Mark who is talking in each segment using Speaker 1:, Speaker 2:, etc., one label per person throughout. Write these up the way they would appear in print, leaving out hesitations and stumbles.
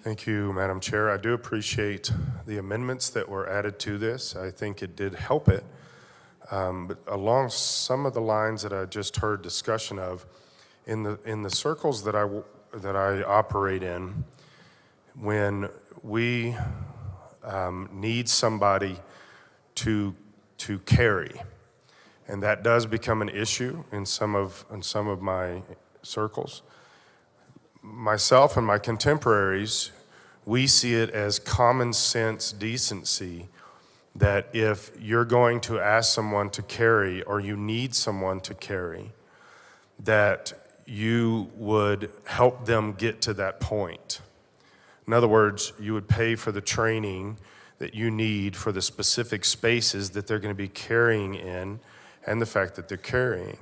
Speaker 1: Thank you, Madam Chair. I do appreciate the amendments that were added to this. I think it did help it. But along some of the lines that I just heard discussion of, in the circles that I operate in, when we need somebody to carry, and that does become an issue in some of my circles. Myself and my contemporaries, we see it as common sense decency that if you're going to ask someone to carry or you need someone to carry, that you would help them get to that point. In other words, you would pay for the training that you need for the specific spaces that they're going to be carrying in and the fact that they're carrying.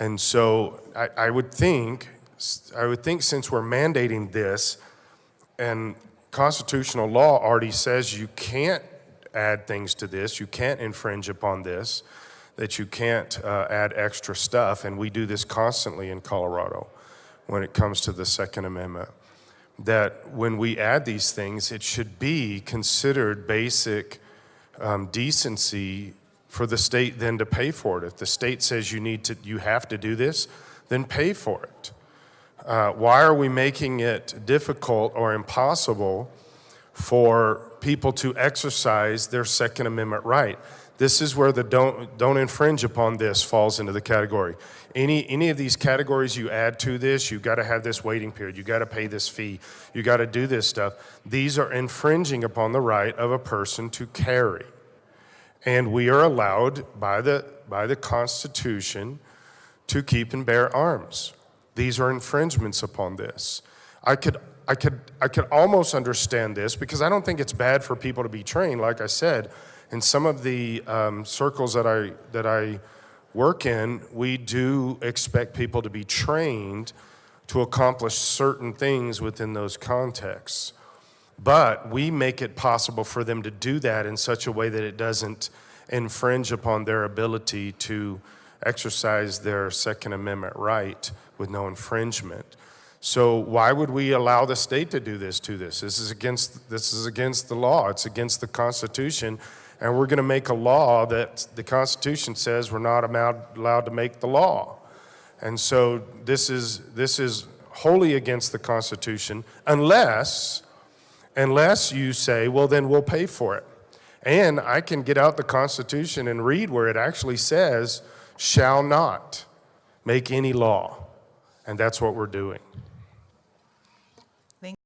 Speaker 1: And so I would think since we're mandating this, and constitutional law already says you can't add things to this, you can't infringe upon this, that you can't add extra stuff, and we do this constantly in Colorado when it comes to the Second Amendment, that when we add these things, it should be considered basic decency for the state then to pay for it. If the state says you have to do this, then pay for it. Why are we making it difficult or impossible for people to exercise their Second Amendment right? This is where the don't infringe upon this falls into the category. Any of these categories you add to this, you got to have this waiting period, you got to pay this fee, you got to do this stuff. These are infringing upon the right of a person to carry. And we are allowed by the Constitution to keep and bear arms. These are infringements upon this. I could almost understand this because I don't think it's bad for people to be trained. Like I said, in some of the circles that I work in, we do expect people to be trained to accomplish certain things within those contexts. But we make it possible for them to do that in such a way that it doesn't infringe upon their ability to exercise their Second Amendment right with no infringement. So why would we allow the state to do this to this? This is against the law. It's against the Constitution, and we're going to make a law that the Constitution says we're not allowed to make the law. And so this is wholly against the Constitution unless you say, well, then we'll pay for it. And I can get out the Constitution and read where it actually says, shall not make any law. And that's what we're doing.